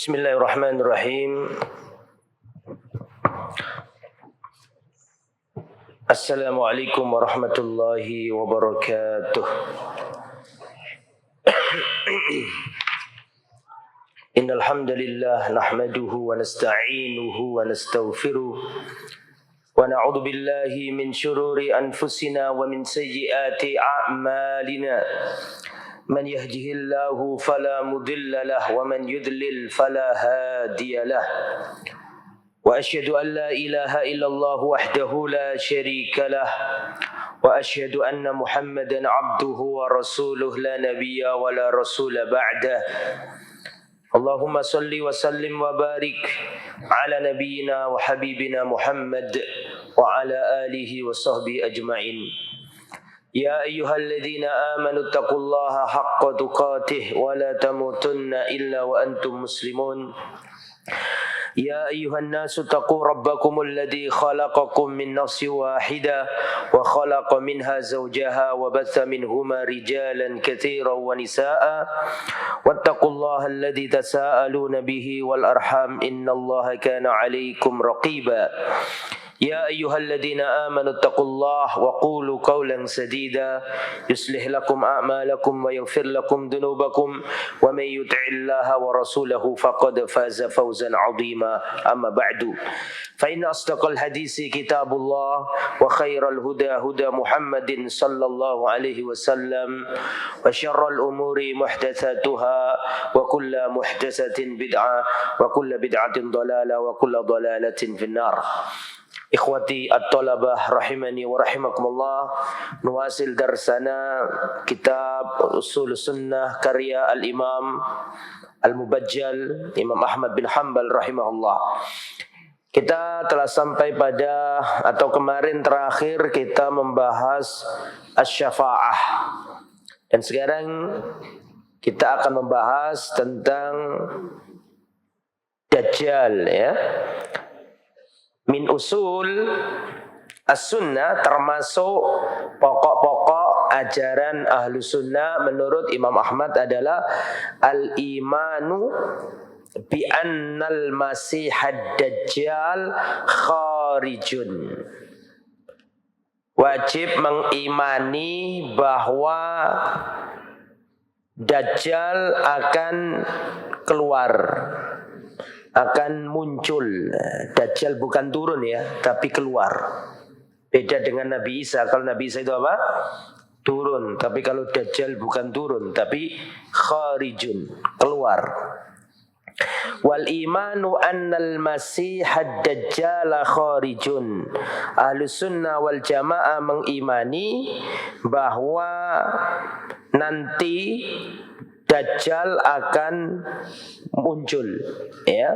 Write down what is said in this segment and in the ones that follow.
Bismillahirrahmanirrahim. Assalamualaikum warahmatullahi wabarakatuh. Innal hamdalillah nahmaduhu wa nasta'inuhu wa nastaghfiruh wa na'udzu billahi min shururi anfusina wa min sayyiati a'malina. Man yahdihillahu fala mudilla lahu wa man yudlil fala hadiya lahu. Wa asyhadu an la ilaha illallah wahdahu la syarika lah wa asyhadu anna Muhammadan abduhu wa rasuluh la nabiyya wa la rasula ba'dah. Allahumma salli wa sallim wa barik ala nabiyyina wa habibina Muhammad wa ala alihi wa sahbihi ajma'in. Ya ayyuhalladzina amanu taqullaha haqqa tuqatih wa la tamutunna illa wa antum muslimun. Ya ayyuhan nasu taqu rabbakumul ladzi khalaqakum min nafsin wahidah wa khalaqa minha zawjaha wa batha minhuma rijalan katsiran wa nisaa'a wattaqullaha alladzi tasaaluna bihi wal arham innallaha kana 'alaikum raqiba. Ya ayyuhalladzina amanu taqullaha wa qulu qawlan sadida yuslih lakum a'malakum wa yaghfir lakum dhunubakum wa may yuti'illaha wa rasulahu faqad faza fawzan 'azima. Amma ba'du. Fa inna asdaqal hadisi kitabullah wa khairal huda huda Muhammadin sallallahu alaihi wasallam wa syarrul umuri muhdatsatuha wa kullu muhdatsatin bid'ah wa kullu bid'atin dhalalah wa kullu dhalalatin finnar. Ikhwati at-talabah rahimani wa rahimakumullah, nuwasil darsana kitab Usul Sunnah karya al-Imam Al-Mubajjal Imam Ahmad bin Hanbal rahimahullah. Kita telah sampai pada atau kemarin terakhir kita membahas asy-syafa'ah. Dan sekarang kita akan membahas tentang Dajjal ya. Min usul as-sunnah, termasuk pokok-pokok ajaran ahlu sunnah menurut Imam Ahmad adalah al-imanu bi annal masihad dajjal kharijun. Wajib mengimani bahwa Dajjal akan keluar, akan muncul. Dajjal bukan turun ya, tapi keluar. Beda dengan Nabi Isa. Kalau Nabi Isa itu apa? Turun. Tapi kalau Dajjal bukan turun, tapi kharijun, keluar. Wal imanu annal masihad dajjal kharijun. Ahlus sunnah wal jamaah mengimani bahwa nanti Dajjal akan muncul ya.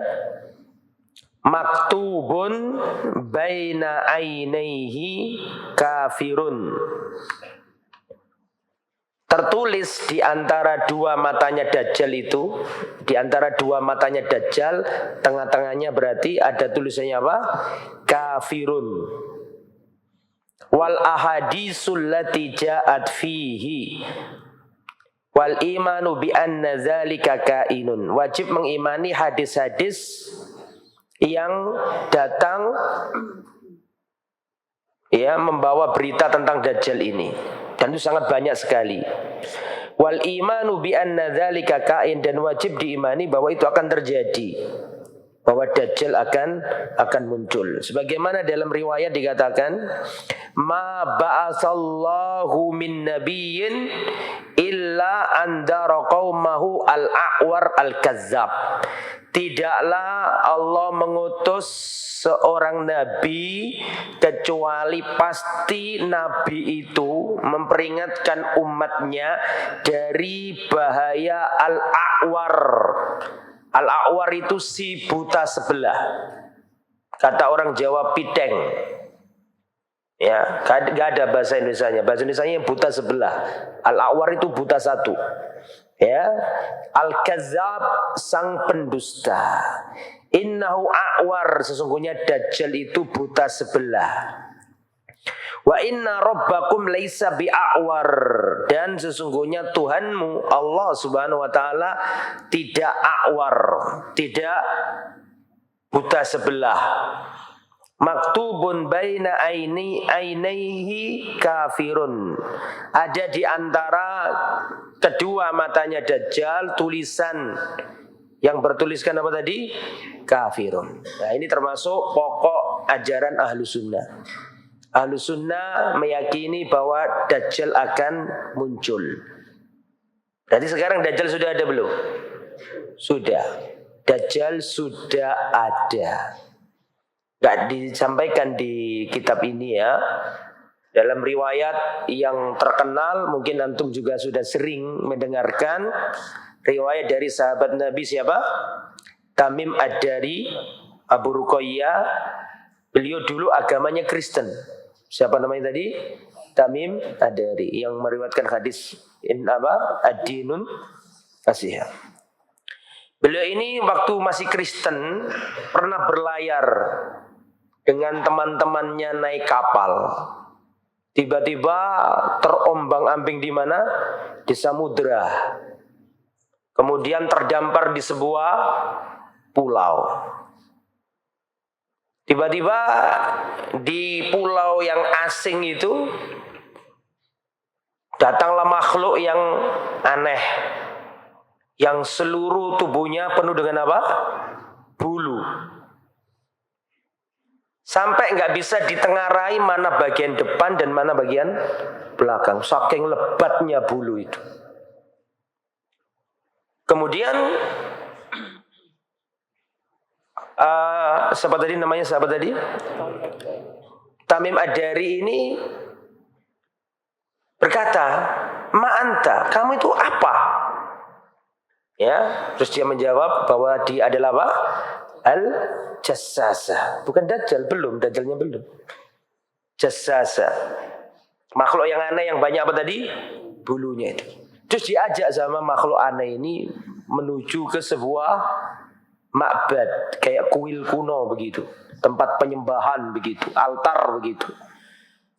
Maktubun baina ainaihi kafirun. Tertulis di antara dua matanya Dajjal itu, di antara dua matanya Dajjal, tengah-tengahnya berarti ada tulisannya apa? Kafirun. Wal ahadisul lati ja'at fihi wal imanu bi anna dzalika kainun. Wajib mengimani hadis-hadis yang datang ya membawa berita tentang Dajjal ini. Dan itu sangat banyak sekali. Wal imanu bi anna dzalika kain, dan wajib diimani bahwa itu akan terjadi. Bahwa Dajjal akan muncul. Sebagaimana dalam riwayat dikatakan, ma ba'asallahu min nabiyyin illa andara qaumahu al-a'war al-kazzab. Tidaklah Allah mengutus seorang nabi kecuali pasti nabi itu memperingatkan umatnya dari bahaya al-a'war. Al-a'war itu si buta sebelah. Kata orang Jawa piteng. Ya, gak ada bahasa Indonesianya. Bahasa Indonesianya yang buta sebelah. Al-a'war itu buta satu. Ya, al-kazzab sang pendusta. Innahu a'war, sesungguhnya Dajjal itu buta sebelah. Wa inna rabbakum laisa bi'awar, dan sesungguhnya Tuhanmu Allah Subhanahu wa taala tidak awar, tidak buta sebelah. Maktubun baina ainaihi kafirun, ada di antara kedua matanya Dajjal tulisan yang bertuliskan apa tadi? Kafirun. Nah, ini termasuk pokok ajaran Ahlus Sunnah. Ahlus Sunnah meyakini bahwa Dajjal akan muncul. Berarti sekarang Dajjal sudah ada belum? Sudah. Dajjal sudah ada. Gak disampaikan di kitab ini ya. Dalam riwayat yang terkenal, mungkin antum juga sudah sering mendengarkan riwayat dari sahabat Nabi siapa? Tamim Ad-Dari, Abu Ruqayyah. Beliau dulu agamanya Kristen. Siapa namanya tadi? Tamim Ad-Dari yang meriwayatkan hadis Ad-Dinun Nasiha. Beliau ini waktu masih Kristen pernah berlayar dengan teman-temannya naik kapal. Tiba-tiba terombang-ambing di mana? Di samudra. Kemudian terdampar di sebuah pulau. Tiba-tiba di pulau yang asing itu datanglah makhluk yang aneh, yang seluruh tubuhnya penuh dengan apa? Bulu. Sampai nggak bisa ditengarai mana bagian depan dan mana bagian belakang. Saking lebatnya bulu itu. Kemudian siapa tadi namanya? Siapa tadi? Tamim Ad-Dari ini berkata, "Ma anta, kamu itu apa?" Ya, terus dia menjawab bahwa dia adalah apa? Al-Jassasa. Bukan Dajjal, belum, Dajjalnya belum. Jassasa. Makhluk yang aneh yang banyak apa tadi? Bulunya itu. Terus diajak sama makhluk aneh ini menuju ke sebuah ma'bad, kayak kuil kuno begitu. Tempat penyembahan begitu, altar begitu.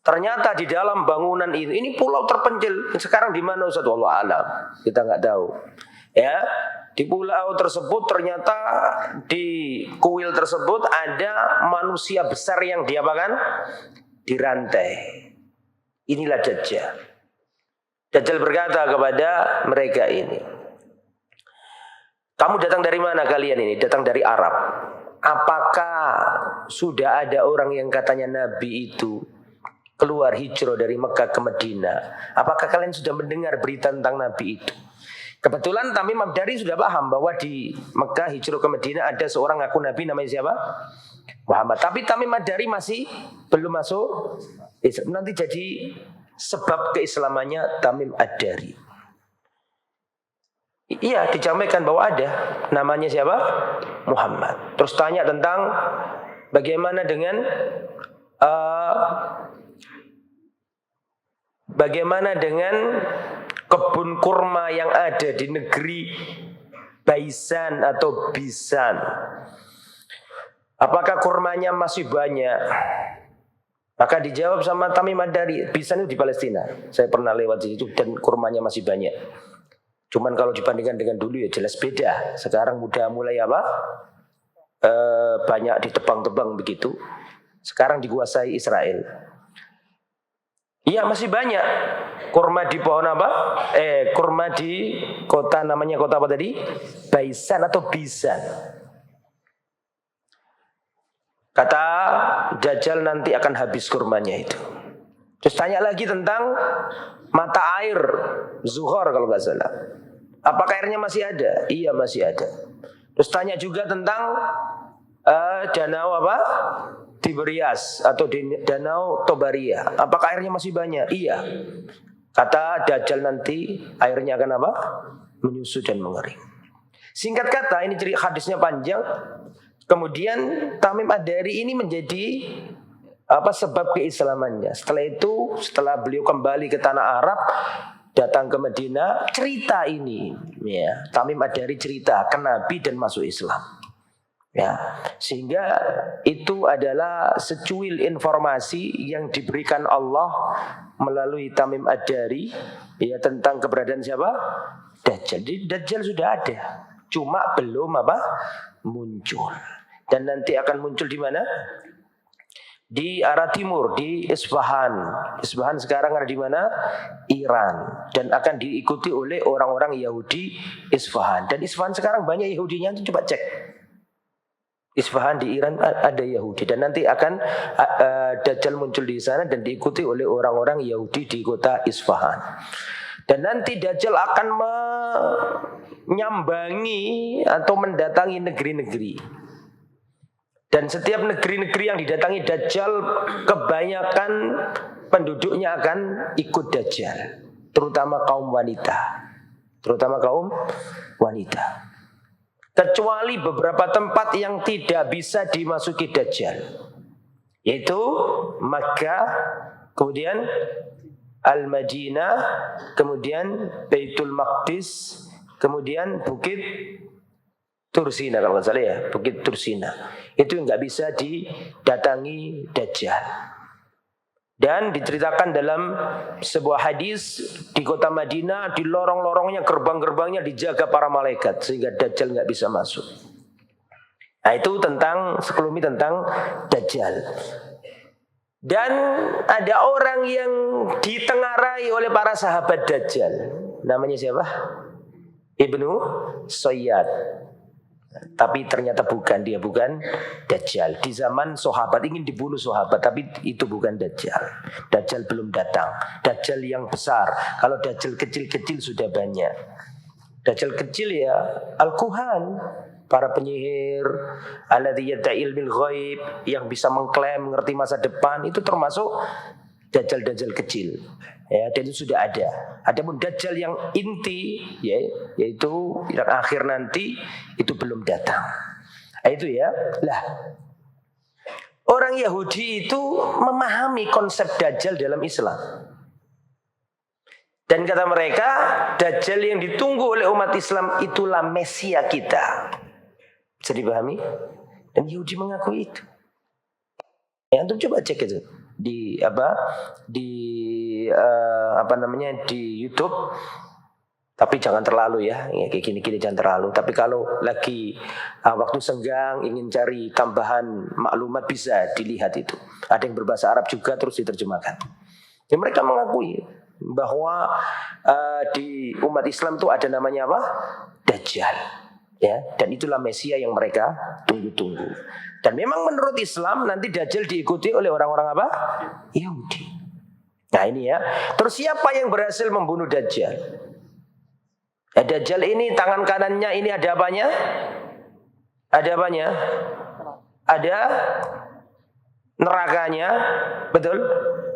Ternyata di dalam bangunan ini pulau terpencil. Sekarang di mana Ustaz? Wallahu a'lam. Kita nggak tahu. Ya, di pulau tersebut ternyata di kuil tersebut ada manusia besar yang diapakan? Dirantai. Inilah Dajjal. Dajjal berkata kepada mereka ini, "Kamu datang dari mana kalian ini?" Datang dari Arab. "Apakah sudah ada orang yang katanya Nabi itu keluar hijrah dari Mekah ke Madinah? Apakah kalian sudah mendengar berita tentang Nabi itu?" Kebetulan Tamim Ad-Dari sudah paham bahwa di Mekah hijrah ke Madinah ada seorang ngaku Nabi namanya siapa? Muhammad. Tapi Tamim Ad-Dari masih belum masuk Islam. Nanti jadi sebab keislamannya Tamim Ad-Dari. Iya, disampaikan bahwa ada namanya siapa? Muhammad. Terus tanya tentang bagaimana dengan kebun kurma yang ada di negeri Baisan atau Bisan. Apakah kurmanya masih banyak? Maka dijawab sama Tamim Ad-Dari, Bisan itu di Palestina. Saya pernah lewat di situ dan kurmanya masih banyak. Cuman kalau dibandingkan dengan dulu ya jelas beda. Sekarang udah mulai apa? Banyak ditebang-tebang begitu. Sekarang dikuasai Israel. Iya masih banyak. Kurma di pohon apa? Kurma di kota, namanya kota apa tadi? Baisan atau Bisan. Kata Dajjal nanti akan habis kurmanya itu. Terus tanya lagi tentang mata air Zuhar kalau nggak salah. Apakah airnya masih ada? Iya masih ada. Terus tanya juga tentang danau apa? Tiberias atau danau Tobaria. Apakah airnya masih banyak? Iya. Kata Dajjal nanti airnya akan apa? Menyusut dan mengering. Singkat kata, ini hadisnya panjang. Kemudian Tamim Ad-Dari ini menjadi sebab keislamannya. Setelah itu, setelah beliau kembali ke tanah Arab, datang ke Madinah, cerita ini, ya, Tamim Ad-Dari cerita ke Nabi dan masuk Islam. Ya, sehingga itu adalah secuil informasi yang diberikan Allah melalui Tamim Ad-Dari ya tentang keberadaan siapa? Dajjal. Jadi Dajjal sudah ada, cuma belum muncul. Dan nanti akan muncul di mana? Di arah timur, di Isfahan. Isfahan sekarang ada di mana? Iran. Dan akan diikuti oleh orang-orang Yahudi Isfahan. Dan Isfahan sekarang banyak Yahudinya, itu coba cek. Isfahan di Iran ada Yahudi, dan nanti akan Dajjal muncul di sana dan diikuti oleh orang-orang Yahudi di kota Isfahan. Dan nanti Dajjal akan menyambangi atau mendatangi negeri-negeri. Dan setiap negeri-negeri yang didatangi Dajjal, kebanyakan penduduknya akan ikut Dajjal, terutama kaum wanita. Kecuali beberapa tempat yang tidak bisa dimasuki Dajjal, yaitu Makkah, kemudian Al-Madinah, kemudian Baitul Maqdis, kemudian Bukit Tursina kalau nggak salah ya, Bukit Tursina. Itu nggak bisa didatangi Dajjal. Dan diceritakan dalam sebuah hadis, di kota Madinah, di lorong-lorongnya, gerbang-gerbangnya dijaga para malaikat sehingga Dajjal nggak bisa masuk. Nah, itu sekelumit tentang Dajjal. Dan ada orang yang ditengarai oleh para sahabat Dajjal. Namanya siapa? Ibnu Sayyad. Tapi ternyata dia bukan Dajjal. Di zaman sahabat ingin dibunuh sahabat, tapi itu bukan Dajjal. Dajjal belum datang. Dajjal yang besar. Kalau Dajjal kecil-kecil sudah banyak. Dajjal kecil ya Al-Kuhan, para penyihir, alladzi yad'i ilmil ghaib, yang bisa mengklaim mengerti masa depan, itu termasuk Dajjal kecil. Ya, dan itu sudah ada. Adapun Dajjal yang inti, ya, yaitu yang akhir nanti, itu belum datang. Nah, itu ya. Lah, orang Yahudi itu memahami konsep Dajjal dalam Islam. Dan kata mereka, Dajjal yang ditunggu oleh umat Islam itulah Mesia kita. Bisa dipahami? Dan Yahudi mengakui itu. Ya, antum coba cek itu di YouTube, tapi jangan terlalu ya kayak gini jangan terlalu. Tapi kalau lagi waktu senggang ingin cari tambahan maklumat bisa dilihat itu. Ada yang berbahasa Arab juga terus diterjemahkan. Ya, mereka mengakui bahwa di umat Islam itu ada namanya apa? Dajjal. Ya, dan itulah Mesia yang mereka tunggu-tunggu. Dan memang menurut Islam nanti Dajjal diikuti oleh orang-orang apa? Yahudi. Nah ini ya. Terus siapa yang berhasil membunuh Dajjal? Ya, Dajjal ini tangan kanannya ini ada apanya? Ada apanya? Ada nerakanya, betul?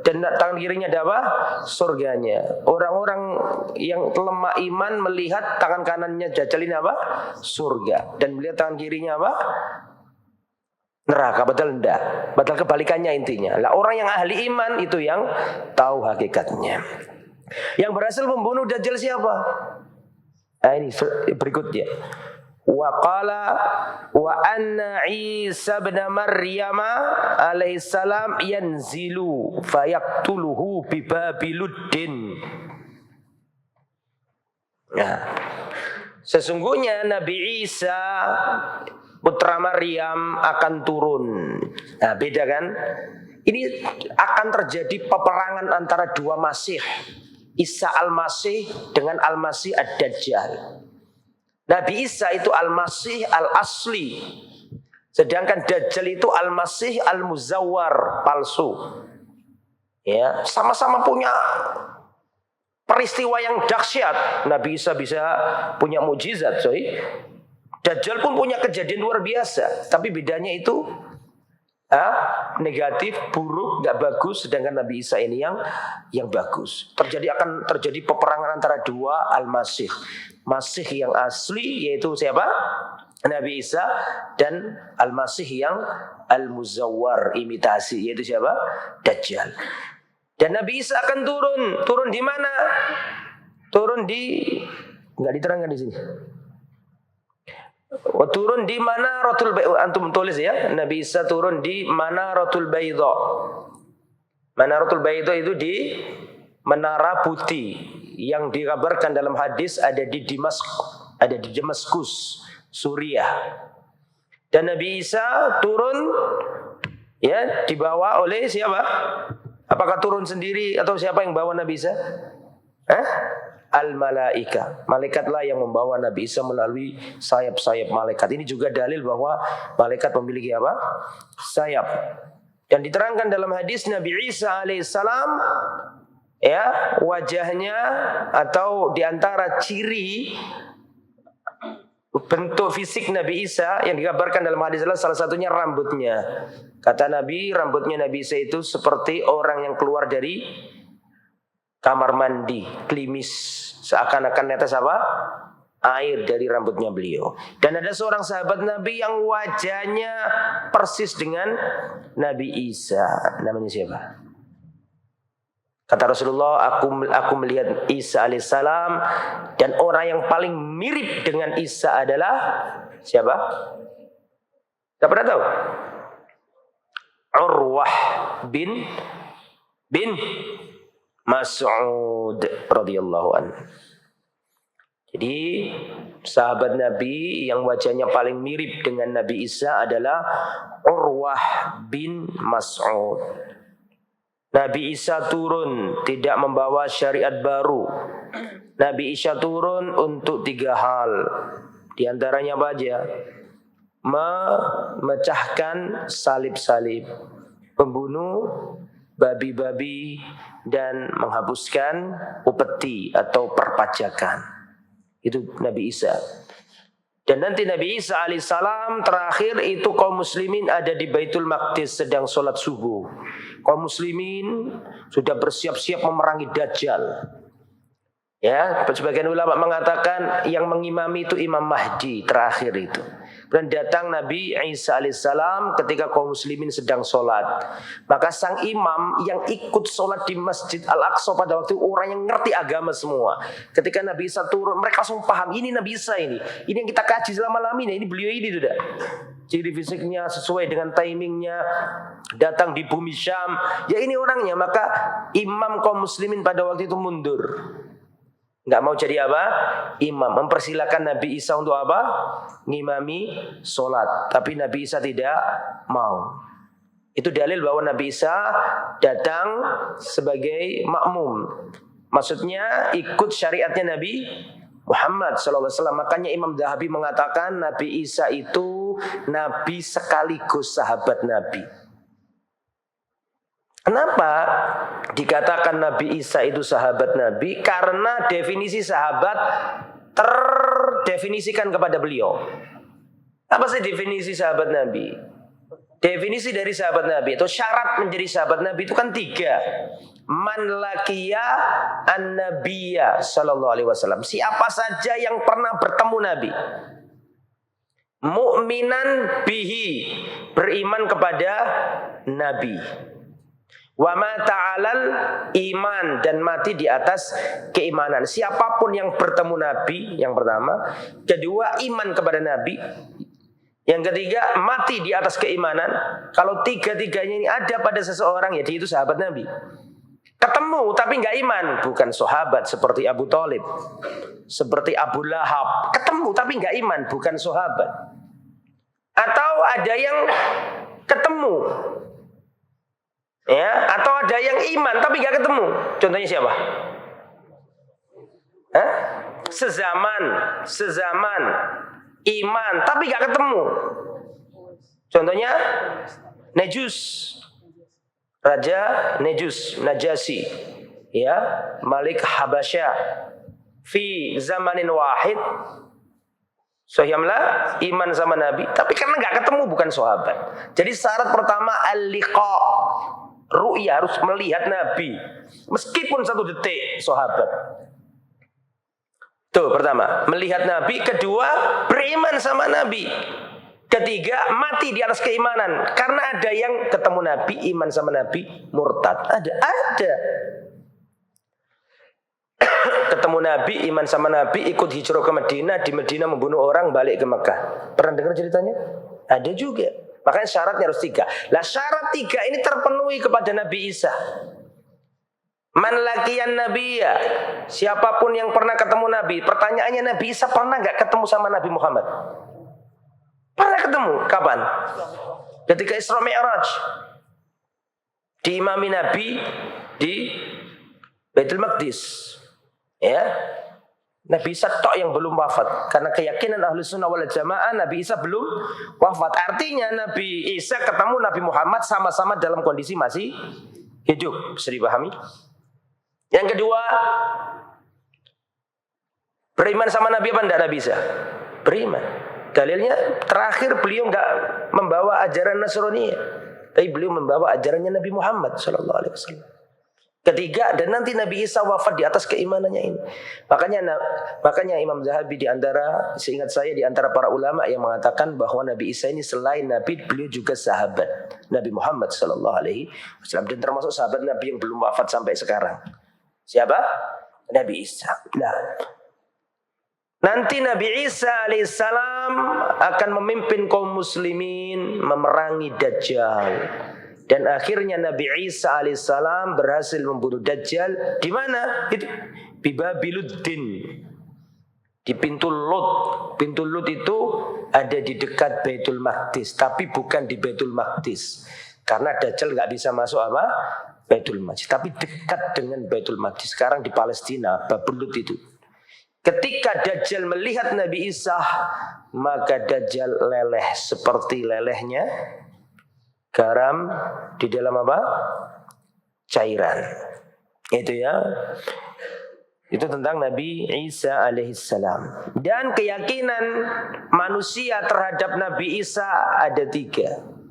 Dan tangan kirinya ada apa? Surganya. Orang-orang yang lemah iman melihat tangan kanannya Dajjal ini apa? Surga. Dan melihat tangan kirinya apa? Neraka. Betul enggak? Betul kebalikannya intinya. Lah, orang yang ahli iman itu yang tahu hakikatnya. Yang berhasil membunuh Dajjal siapa? Nah, ini berikutnya. Wa qala wa anna Isa bin Maryam alaihi salam yanzilu fayaqtuluhu bi Babiluddin. Nah, sesungguhnya Nabi Isa putra Maryam akan turun. Nah, beda kan? Ini akan terjadi peperangan antara dua Masih. Isa al-Masih dengan al-Masih ad-Dajjal. Nabi Isa itu al-Masih al-asli. Sedangkan Dajjal itu al-Masih al-muzawwar, palsu. Ya, sama-sama punya peristiwa yang dahsyat. Nabi Isa bisa punya mukjizat, Dajjal pun punya kejadian luar biasa. Tapi bedanya itu negatif, buruk, gak bagus. Sedangkan Nabi Isa ini yang bagus. Akan terjadi peperangan antara dua al-Masih. Masih yang asli yaitu siapa? Nabi Isa, dan al-Masih yang al-muzawwar, imitasi, yaitu siapa? Dajjal. Dan Nabi Isa akan turun di mana? Turun di, enggak diterangkan di sini. Turun di Manaratul Baydha. Antum tulis ya, Nabi Isa turun di Manaratul Baydha. Manaratul Baydha itu di Menara Putih yang dikabarkan dalam hadis ada di Damaskus, Suriah. Dan Nabi Isa turun ya dibawa oleh siapa? Apakah turun sendiri atau siapa yang bawa Nabi Isa? Al-malaika, malaikatlah yang membawa Nabi Isa melalui sayap-sayap malaikat. Ini juga dalil bahwa malaikat memiliki apa? Sayap. Dan diterangkan dalam hadis Nabi Isa alaihissalam, ya, wajahnya atau diantara ciri bentuk fisik Nabi Isa yang dikabarkan dalam hadis adalah salah satunya rambutnya. Kata Nabi, rambutnya Nabi Isa itu seperti orang yang keluar dari kamar mandi, klimis, seakan-akan netes apa? Air dari rambutnya beliau. Dan ada seorang sahabat Nabi yang wajahnya persis dengan Nabi Isa. Namanya siapa? Kata Rasulullah, aku melihat Isa alaihissalam dan orang yang paling mirip dengan Isa adalah siapa? Tidak pernah tahu? Urwah bin Mas'ud radhiyallahu anhu. Jadi sahabat Nabi yang wajahnya paling mirip dengan Nabi Isa adalah Urwah bin Mas'ud. Nabi Isa turun tidak membawa syariat baru. Nabi Isa turun untuk 3 hal. Di antaranya apa aja? Memecahkan salib-salib, membunuh babi-babi, dan menghapuskan upeti atau perpajakan. Itu Nabi Isa. Dan nanti Nabi Isa alaihissalam terakhir itu kaum muslimin ada di Baitul Maqdis sedang sholat subuh. Kaum muslimin sudah bersiap-siap memerangi Dajjal. Ya, sebagian ulama mengatakan yang mengimami itu Imam Mahdi terakhir itu. Dan datang Nabi Isa alaihissalam ketika kaum muslimin sedang sholat. Maka sang imam yang ikut sholat di Masjid Al-Aqsa pada waktu itu orang yang ngerti agama semua. Ketika Nabi Isa turun, mereka langsung paham, ini Nabi Isa ini. Ini yang kita kaji selama lamanya, ini beliau ini sudah. Ciri fisiknya sesuai dengan timingnya, datang di bumi Syam. Ya ini orangnya, maka imam kaum muslimin pada waktu itu mundur. Nggak mau jadi apa? Imam. Mempersilakan Nabi Isa untuk apa? Ngimami sholat. Tapi Nabi Isa tidak mau. Itu dalil bahwa Nabi Isa datang sebagai makmum. Maksudnya ikut syariatnya Nabi Muhammad SAW. Makanya Imam Zahabi mengatakan Nabi Isa itu Nabi sekaligus sahabat Nabi. Kenapa dikatakan Nabi Isa itu sahabat Nabi? Karena definisi sahabat terdefinisikan kepada beliau. Apa sih definisi sahabat Nabi? Definisi dari sahabat Nabi atau syarat menjadi sahabat Nabi itu kan 3. Man laqiya an-nabiyya sallallahu alaihi wasallam. Siapa saja yang pernah bertemu Nabi. Mu'minan bihi, beriman kepada Nabi. Wa ma ta'alal iman, dan mati di atas keimanan. Siapapun yang bertemu Nabi, yang pertama. Kedua, iman kepada Nabi. Yang ketiga, mati di atas keimanan. Kalau 3-tiganya ini ada pada seseorang, ya dia itu sahabat Nabi. Ketemu tapi nggak iman, bukan sahabat. Seperti Abu Thalib, seperti Abu Lahab. Ketemu tapi nggak iman, bukan sahabat. Atau ada yang ketemu, ya, atau ada yang iman tapi nggak ketemu. Contohnya siapa? Sezaman, iman tapi nggak ketemu. Contohnya Nejus, Raja Najasi, ya, Malik Habasyah, fi zamanin wahid. Sohyamlah iman sama Nabi, tapi karena nggak ketemu bukan sahabat. Jadi syarat pertama al-liqa, ru'ya, harus melihat Nabi meskipun 1 detik, sahabat. Tuh pertama, melihat Nabi. Kedua, beriman sama Nabi. Ketiga, mati di atas keimanan. Karena ada yang ketemu Nabi, iman sama Nabi, murtad. Ada. ketemu Nabi, iman sama Nabi, ikut hijrah ke Madinah, di Madinah membunuh orang, balik ke Mekah. Pernah dengar ceritanya? Ada juga. Makanya syaratnya harus 3. Lah syarat 3 ini terpenuhi kepada Nabi Isa. Man laqiyan nabiyya, siapapun yang pernah ketemu Nabi. Pertanyaannya, Nabi Isa pernah gak ketemu sama Nabi Muhammad? Pernah ketemu. Kapan? Ketika Isra Mi'raj. Diimami Nabi di Baitul Maqdis. Ya. Nabi Isa tok yang belum wafat. Karena keyakinan Ahlus Sunnah wal Jamaah, Nabi Isa belum wafat. Artinya Nabi Isa ketemu Nabi Muhammad sama-sama dalam kondisi masih hidup. Bisa dipahami? Yang kedua, beriman sama Nabi apa enggak Nabi Isa? Beriman. Dalilnya terakhir beliau enggak membawa ajaran Nasraniyah, tapi beliau membawa ajarannya Nabi Muhammad sallallahu alaihi wasallam. Ketiga, dan nanti Nabi Isa wafat di atas keimanannya ini. Makanya Imam Zahabi seingat saya di antara para ulama yang mengatakan bahwa Nabi Isa ini selain Nabi, beliau juga sahabat Nabi Muhammad sallallahu alaihi wasallam, dan termasuk sahabat Nabi yang belum wafat sampai sekarang. Siapa? Nabi Isa. Nah, nanti Nabi Isa alaihissalam akan memimpin kaum muslimin memerangi Dajjal. Dan akhirnya Nabi Isa alaihissalam berhasil membunuh Dajjal. Di mana? Itu Bibabiluddin. Di pintu Lut. Pintu Lut itu ada di dekat Baitul Maqdis, tapi bukan di Baitul Maqdis. Karena Dajjal nggak bisa masuk apa? Baitul Maqdis, tapi dekat dengan Baitul Maqdis. Sekarang di Palestina, Babul Lut itu. Ketika Dajjal melihat Nabi Isa, maka Dajjal leleh seperti lelehnya garam di dalam apa? Cairan. Itu ya. Itu tentang Nabi Isa alaihissalam. Dan keyakinan manusia terhadap Nabi Isa ada 3.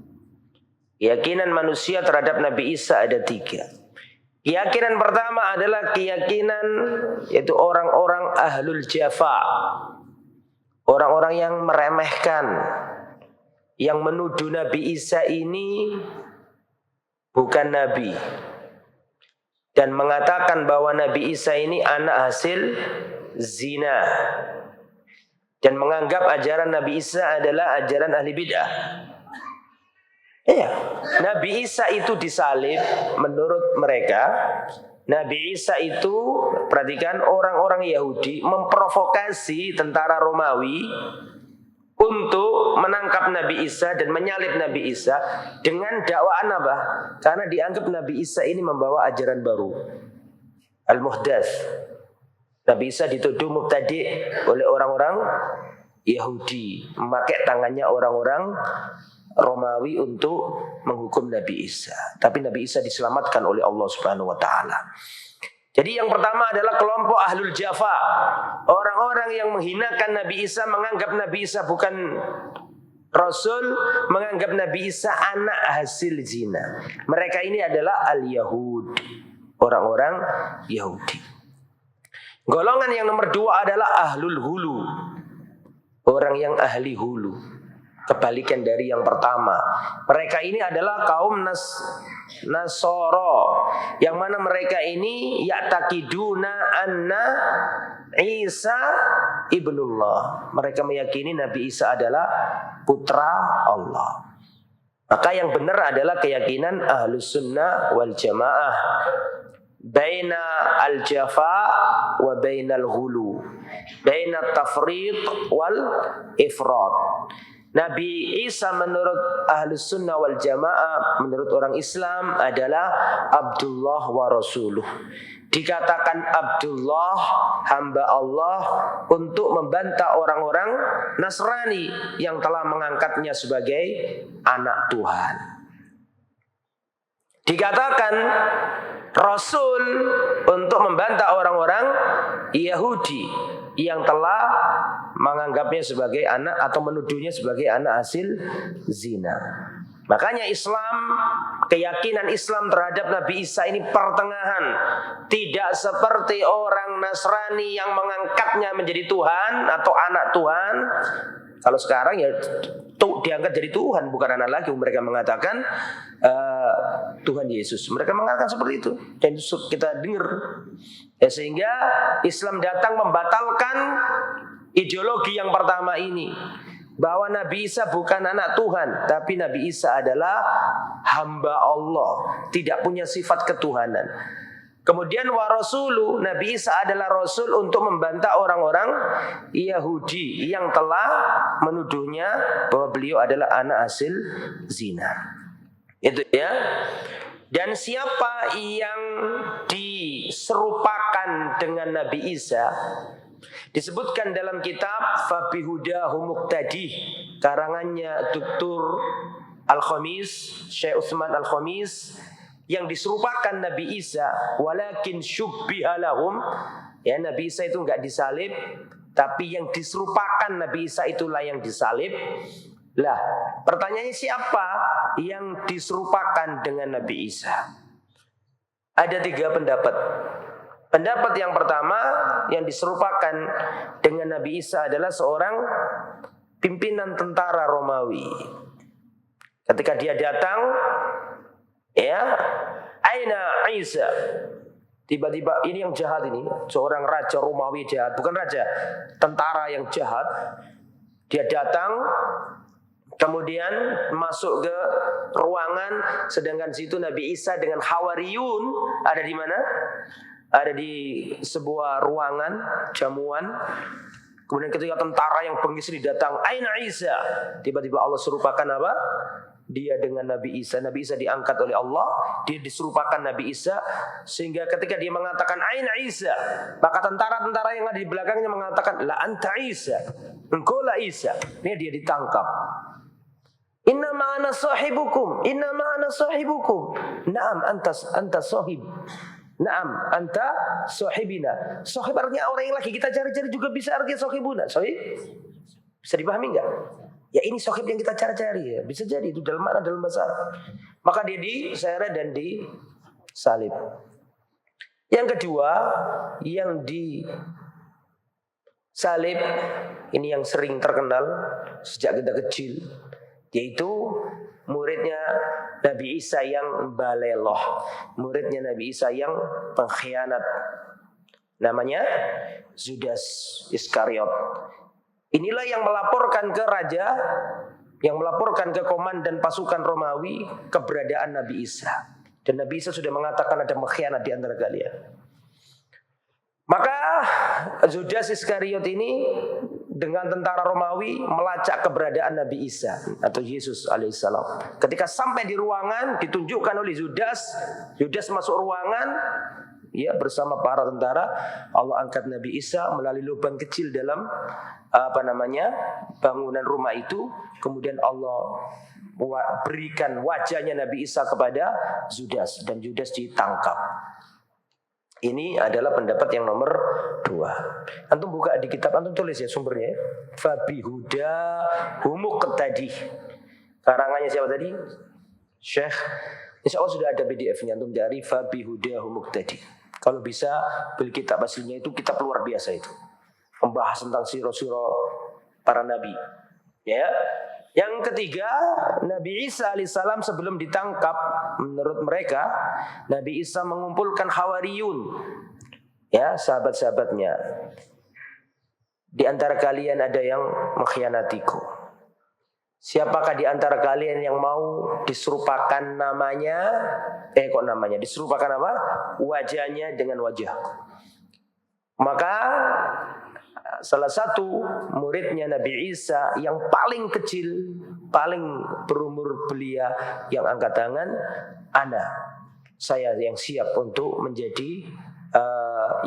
Keyakinan manusia terhadap Nabi Isa ada 3. Keyakinan pertama adalah keyakinan yaitu orang-orang ahlul jafa. Orang-orang yang meremehkan, yang menuduh Nabi Isa ini bukan Nabi. Dan mengatakan bahwa Nabi Isa ini anak hasil zina. Dan menganggap ajaran Nabi Isa adalah ajaran ahli bid'ah. Iya, Nabi Isa itu disalib menurut mereka. Nabi Isa itu, perhatikan, orang-orang Yahudi memprovokasi tentara Romawi untuk menangkap Nabi Isa dan menyalib Nabi Isa dengan dakwaan apa? Karena dianggap Nabi Isa ini membawa ajaran baru, al-muhdats. Nabi Isa dituduh mubtadi' oleh orang-orang Yahudi, memakai tangannya orang-orang Romawi untuk menghukum Nabi Isa. Tapi Nabi Isa diselamatkan oleh Allah Subhanahu wa taala. Jadi yang pertama adalah kelompok ahlul jafa. Orang-orang yang menghinakan Nabi Isa, menganggap Nabi Isa bukan Rasul, menganggap Nabi Isa anak hasil zina. Mereka ini adalah al-Yahud, orang-orang Yahudi. Golongan yang nomor 2 adalah ahlul hulu, orang yang ahli hulu. Kebalikan dari yang pertama. Mereka ini adalah kaum Nasoro, yang mana mereka ini ya'taqiduna anna Isa ibnullah. Mereka meyakini Nabi Isa adalah putra Allah. Maka yang benar adalah keyakinan Ahlus Sunnah wal Jamaah, baina al-jafa wa baina al-ghulu, baina tafriq wal ifrat. Nabi Isa menurut Ahlus Sunnah wal Jamaah, menurut orang Islam adalah Abdullah wa Rasuluh. Dikatakan Abdullah, hamba Allah, untuk membantah orang-orang Nasrani yang telah mengangkatnya sebagai anak Tuhan. Dikatakan Rasul untuk membantah orang-orang Yahudi yang telah menganggapnya sebagai anak atau menuduhnya sebagai anak hasil zina. Makanya Islam, keyakinan Islam terhadap Nabi Isa ini pertengahan. Tidak seperti orang Nasrani yang mengangkatnya menjadi Tuhan atau anak Tuhan. Kalau sekarang ya diangkat jadi Tuhan, bukan anak lagi. Mereka mengatakan Tuhan Yesus. Mereka mengatakan seperti itu. Dan itu kita dengar. Ya, sehingga Islam datang membatalkan ideologi yang pertama ini. Bahwa Nabi Isa bukan anak Tuhan. Tapi Nabi Isa adalah hamba Allah. Tidak punya sifat ketuhanan. Kemudian wa rasulu, Nabi Isa adalah rasul untuk membantah orang-orang Yahudi yang telah menuduhnya bahwa beliau adalah anak hasil zina. Itu ya. Dan siapa yang diserupakan dengan Nabi Isa disebutkan dalam kitab Fabihudahu Muqtadi karangannya Dr. Al-Khamis, Syekh Utsman Al-Khamis, yang diserupakan Nabi Isa, walakin syubbiha lahum, ya, Nabi Isa itu enggak disalib, tapi yang diserupakan Nabi Isa itulah yang disalib. Lah, pertanyaannya siapa yang diserupakan dengan Nabi Isa? Ada 3 pendapat. Pendapat yang pertama, yang diserupakan dengan Nabi Isa adalah seorang pimpinan tentara Romawi. Ketika dia datang, ya, aina Isa. Tiba-tiba ini yang jahat ini, seorang raja Romawi jahat, bukan raja, tentara yang jahat. Dia datang, kemudian masuk ke ruangan, sedangkan situ Nabi Isa dengan Hawariyun ada di mana? Ada di sebuah ruangan jamuan. Kemudian ketika tentara yang bengis ini datang, aina Isa. Tiba-tiba Allah serupakan apa? Dia dengan Nabi Isa. Nabi Isa diangkat oleh Allah, dia diserupakan Nabi Isa, sehingga ketika dia mengatakan aina Isa, maka tentara-tentara yang ada di belakangnya mengatakan la anta Isa, engkau lah Isa. Ini dia ditangkap. Inna ma'ana sahibukum, inna ma'ana sahibukum. Naam anta sahib. Naam anta sahibina. Sahib artinya orang yang lagi kita cari-cari juga bisa artinya sahibuna. Sahib? Bisa dipahami enggak? Ya ini sahib yang kita cari-cari ya. Bisa jadi itu dalam makna dalam bahasa Arab. Maka dia diseret dan disalib. Yang kedua, yang disalib ini yang sering terkenal sejak kita kecil, yaitu muridnya Nabi Isa yang baleloh, muridnya Nabi Isa yang pengkhianat, namanya Judas Iskariot. Inilah yang melaporkan ke raja, yang melaporkan ke komandan pasukan Romawi keberadaan Nabi Isa. Dan Nabi Isa sudah mengatakan ada pengkhianat di antara kalian. Maka Judas Iskariot ini dengan tentara Romawi melacak keberadaan Nabi Isa atau Yesus alaihissalam. Ketika sampai di ruangan ditunjukkan oleh Judas masuk ruangan, ya, bersama para tentara. Allah angkat Nabi Isa melalui lubang kecil dalam bangunan rumah itu. Kemudian Allah berikan wajahnya Nabi Isa kepada Judas dan Judas ditangkap. Ini adalah pendapat yang nomor 2. Antum buka di kitab, antum tulis ya sumbernya. Fabihudahu Muqtadi. Karangannya siapa tadi? Syekh. Insya Allah sudah ada PDF-nya, antum dari Fabihudahu Muqtadi. Kalau bisa beli kitab aslinya, itu kitab luar biasa itu. Membahas tentang siro-siro para nabi. Ya. Yang ketiga, Nabi Isa alaihissalam sebelum ditangkap, menurut mereka Nabi Isa mengumpulkan Hawariyun, ya, sahabat-sahabatnya. Di antara kalian ada yang mengkhianatiku. Siapakah di antara kalian yang mau diserupakan namanya? Diserupakan apa? Wajahnya dengan wajahku. Maka salah satu muridnya Nabi Isa yang paling kecil, paling berumur belia, yang angkat tangan, saya yang siap untuk menjadi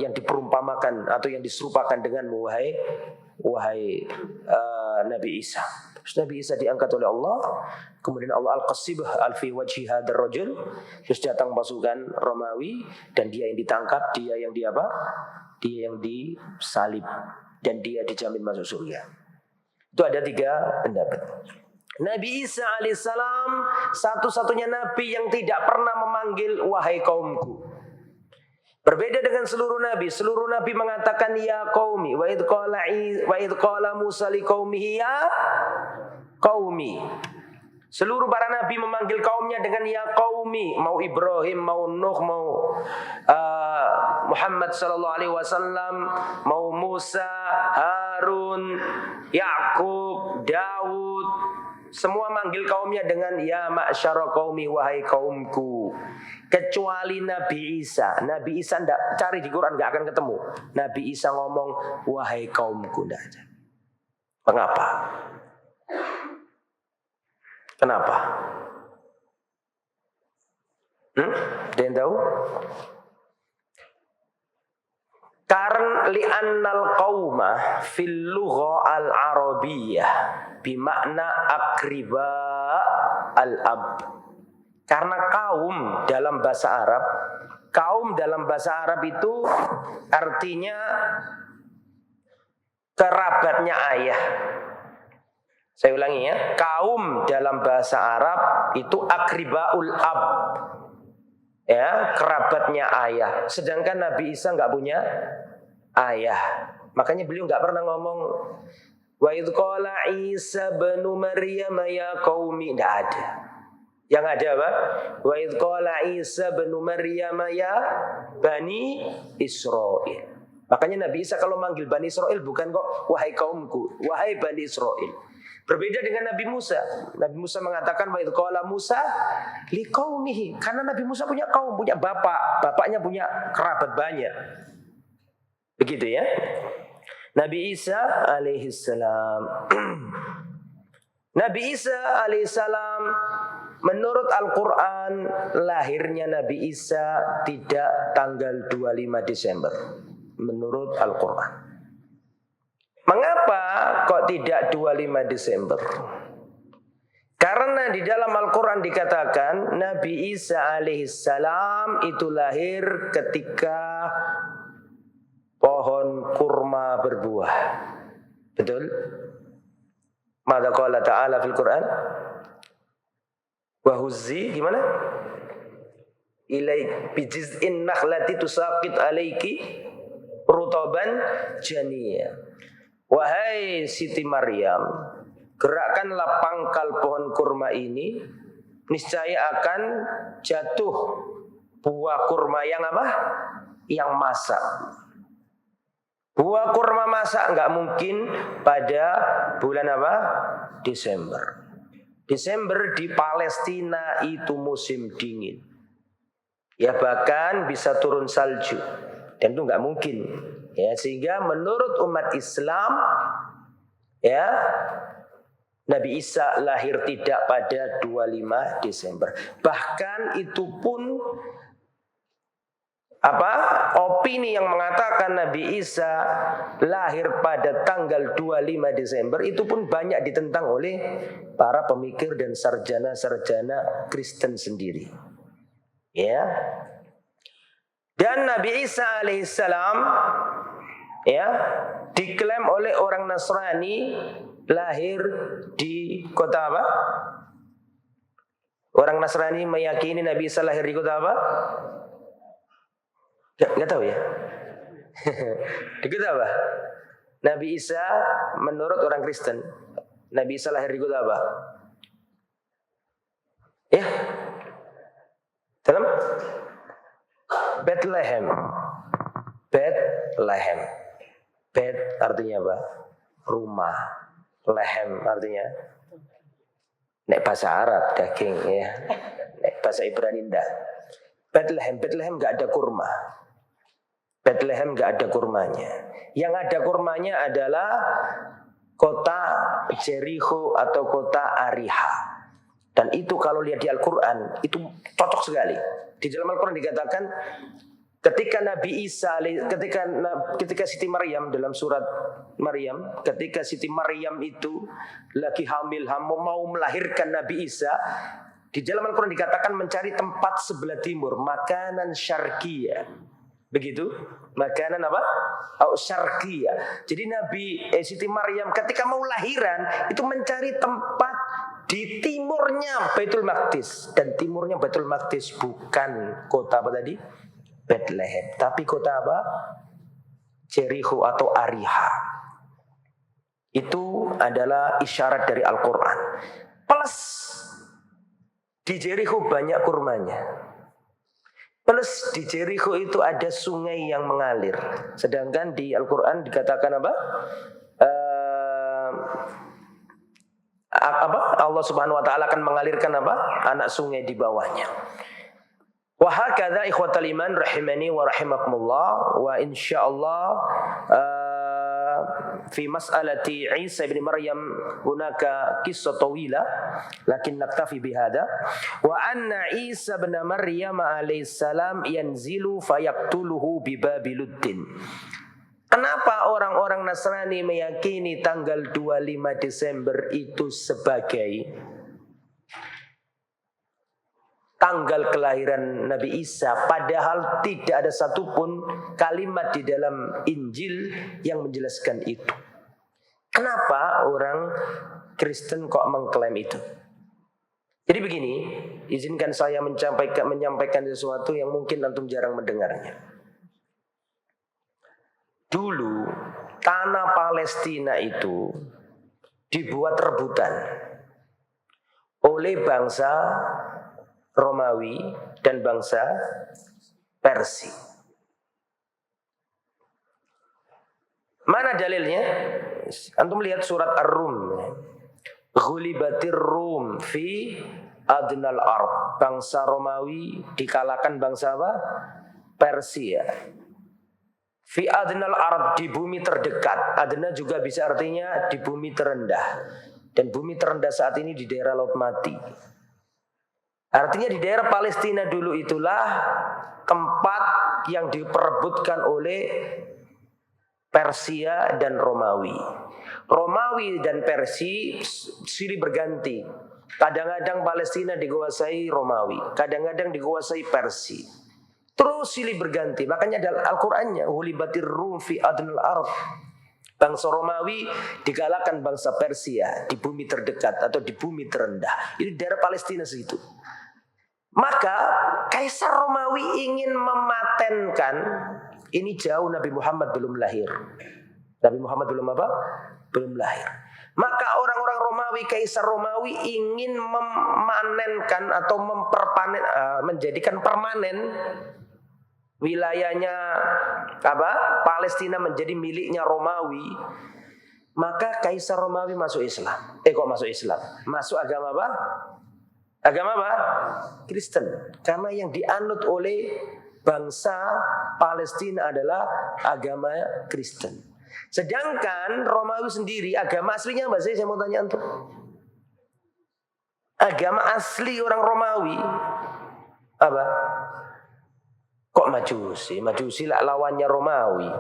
yang diperumpamakan atau yang diserupakan dengan wahai Nabi Isa. Terus Nabi Isa diangkat oleh Allah, kemudian Allah al-qasibah al-fi wajhi hadzal rajul, terus datang pasukan Romawi dan dia yang ditangkap, dia yang disalib dan dia dijamin masuk surga. Itu ada 3 pendapat. Nabi Isa alaihissalam satu-satunya nabi yang tidak pernah memanggil wahai kaumku. Berbeda dengan seluruh nabi. Seluruh nabi mengatakan ya qaumi. Wa idh qala Musa liqaumihi ya qaumi. Seluruh para nabi memanggil kaumnya dengan ya qaumi, mau Ibrahim, mau Nuh, mau Muhammad sallallahu alaihi wasallam, mau Musa, Harun, Yakub, Daud, semua manggil kaumnya dengan ya ma'syara qaumi, wahai kaumku. Kecuali Nabi Isa. Nabi Isa enggak, cari di Quran enggak akan ketemu. Nabi Isa ngomong wahai kaumku, enggak ada. Mengapa? Kenapa? Ada yang tahu? Karena li'annal qauma fil lugha al-arabiyyah bimakna akriba al-ab. Karena kaum dalam bahasa Arab itu artinya kerabatnya ayah. Saya ulangi ya, kaum dalam bahasa Arab itu akribaul ab, ya, kerabatnya ayah. Sedangkan Nabi Isa nggak punya ayah, makanya beliau nggak pernah ngomong wa idz qala Isa bin Maryam ya qaumi, nggak ada. Yang ada apa? Wa idz qala Isa bin Maryam ya bani Israil. Makanya Nabi Isa kalau manggil Bani Israel bukan kok wahai kaumku, wahai Bani Israel. Berbeda dengan Nabi Musa. Nabi Musa mengatakan wa idz qala Musa liqaumihi, karena Nabi Musa punya kaum, punya bapak, bapaknya punya kerabat banyak. Begitu ya. Nabi Isa alaihissalam. Nabi Isa alaihissalam, menurut Al-Quran lahirnya Nabi Isa tidak tanggal 25 Desember. Menurut Al-Quran. Mengapa kok tidak 25 Desember? Karena di dalam Al-Quran dikatakan Nabi Isa alaihissalam itu lahir ketika pohon kurma berbuah. Betul? Mada qala ta'ala fil Quran? Wa huzzi gimana? Ilaik bijiz'in nakhlati tusaqit alaiki rutaban janiyah. Wahai Siti Maryam, gerakkanlah pangkal pohon kurma ini, niscaya akan jatuh buah kurma yang apa? Yang masak. Buah kurma masak nggak mungkin pada bulan apa? Desember. Desember di Palestina itu musim dingin. Ya bahkan bisa turun salju. Dan itu nggak mungkin. Ya, sehingga menurut umat Islam, ya, Nabi Isa lahir tidak pada 25 Desember. Bahkan itu pun opini yang mengatakan Nabi Isa lahir pada tanggal 25 Desember itu pun banyak ditentang oleh para pemikir dan sarjana-sarjana Kristen sendiri. Ya. Dan Nabi Isa alaihissalam, ya, diklaim oleh orang Nasrani lahir di kota apa? Orang Nasrani meyakini Nabi Isa lahir di kota apa? Gak tahu ya. Di kota apa? Nabi Isa menurut orang Kristen, Nabi Isa lahir di kota apa? Ya, dalam Bethlehem. Bethlehem. Bet artinya apa? Rumah. Lehem artinya nek bahasa Arab daging ya. Nek bahasa Ibrani enggak. Bethlehem, Bethlehem enggak ada kurma. Bethlehem enggak ada kurmanya. Yang ada kurmanya adalah kota Jericho atau kota Ariha. Dan itu kalau lihat di Al-Quran itu cocok sekali. Di dalam Al-Quran dikatakan ketika Nabi Isa, ketika Siti Maryam dalam surat Maryam, ketika Siti Maryam itu lagi hamil mau melahirkan Nabi Isa, di dalam Al-Quran dikatakan mencari tempat sebelah timur, makanan syarqiyah. Begitu? Makanan apa? Syarqiyah. Jadi Siti Maryam ketika mau lahiran itu mencari tempat di timurnya Baitul Maqdis, dan timurnya Baitul Maqdis bukan kota apa tadi? Bethlehem, tapi kota apa? Jericho atau Ariha. Itu adalah isyarat dari Al-Quran. Plus Di Jericho banyak kurmanya. Plus di Jericho itu ada sungai yang mengalir. Sedangkan di Al-Quran dikatakan apa? Allah Subhanahu wa taala akan mengalirkan apa? Anak sungai di bawahnya. Wa hakadha ikhwatal iman rahimani wa rahimakumullah, wa insyaallah fi mas'alati Isa bin Maryam hunaka qissah tawila lakin naktafi bihada, wa anna Isa bin Maryam alaihi salam yanzilu fayaqtuluhu bi Babiluddin. Kenapa orang-orang Nasrani meyakini tanggal 25 Desember itu sebagai tanggal kelahiran Nabi Isa, padahal tidak ada satupun kalimat di dalam Injil yang menjelaskan itu? Kenapa orang Kristen kok mengklaim itu? Jadi begini, izinkan saya menyampaikan sesuatu yang mungkin antum jarang mendengarnya. Dulu tanah Palestina itu dibuat rebutan oleh bangsa Romawi dan bangsa Persia. Mana dalilnya? Antum lihat surat Ar-Rum. Ghulibatir Rum fi adnal ard. Bangsa Romawi dikalahkan bangsa apa? Persia. Fi adnal ard, di bumi terdekat. Adna juga bisa artinya di bumi terendah. Dan bumi terendah saat ini di daerah Laut Mati. Artinya di daerah Palestina dulu itulah tempat yang diperebutkan oleh Persia dan Romawi. Romawi dan Persia silih berganti. Kadang-kadang Palestina dikuasai Romawi, kadang-kadang dikuasai Persia. Terus silih berganti. Makanya dalam Al-Qur'annya hulibatir rum fi adnal ard. Bangsa Romawi dikalahkan bangsa Persia di bumi terdekat atau di bumi terendah. Ini daerah Palestina segitu. Maka Kaisar Romawi ingin mematenkan, ini jauh Nabi Muhammad belum lahir. Nabi Muhammad belum apa? Belum lahir. Maka orang-orang Romawi, Kaisar Romawi ingin memanenkan atau menjadikan permanen wilayahnya apa? Palestina menjadi miliknya Romawi. Maka Kaisar Romawi masuk Islam. Kok masuk Islam? Masuk agama apa? Agama apa? Kristen. Karena yang dianut oleh bangsa Palestina adalah agama Kristen. Sedangkan Romawi sendiri agama aslinya apa sih? Saya mau tanya antum. Agama asli orang Romawi apa? Kok Majusi? Majusi lah lawannya Romawi.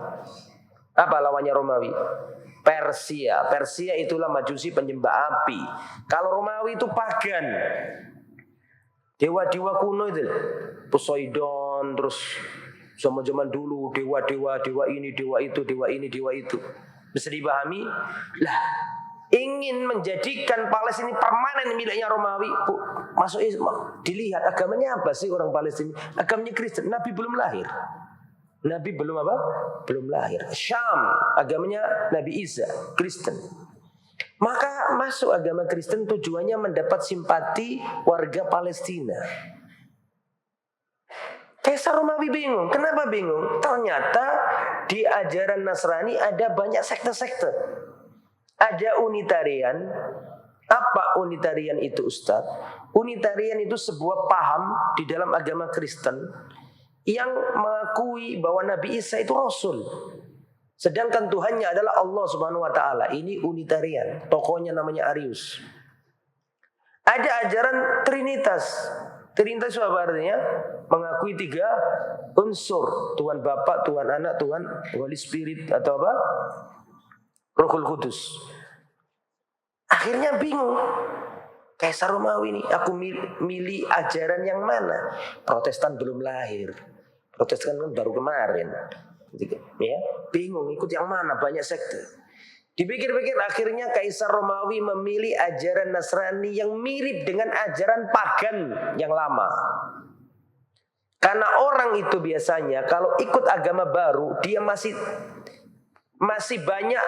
Apa lawannya Romawi? Persia. Persia itulah Majusi, penyembah api. Kalau Romawi itu pagan. Dewa-dewa kuno itu, Poseidon, terus zaman-zaman dulu dewa-dewa, dewa ini, dewa itu, dewa ini, dewa itu. Bisa dipahami? Lah, ingin menjadikan Palestina permanen miliknya Romawi. Masuk Islam. Dilihat agamanya apa sih orang Palestina? Agamanya Kristen. Nabi belum lahir. Nabi belum apa? Belum lahir. Syam, agamanya Nabi Isa, Kristen. Maka masuk agama Kristen tujuannya mendapat simpati warga Palestina. Kaisar Romawi bingung. Kenapa bingung? Ternyata di ajaran Nasrani ada banyak sekte-sekte. Ada Unitarian. Apa Unitarian itu, Ustaz? Unitarian itu sebuah paham di dalam agama Kristen yang mengakui bahwa Nabi Isa itu Rasul. Sedangkan Tuhannya adalah Allah Subhanahu wa taala. Ini Unitarian. Tokohnya namanya Arius. Ada ajaran Trinitas. Trinitas itu apa artinya? Mengakui 3 unsur. Tuhan Bapa, Tuhan Anak, Tuhan Holy Spirit atau apa? Rohul Kudus. Akhirnya bingung. Kaisar Romawi ini, aku milih ajaran yang mana? Protestan belum lahir. Protestan kan baru kemarin. Ya, bingung ikut yang mana, banyak sekte. Dipikir-pikir akhirnya Kaisar Romawi memilih ajaran Nasrani yang mirip dengan ajaran pagan yang lama. Karena orang itu biasanya kalau ikut agama baru dia masih banyak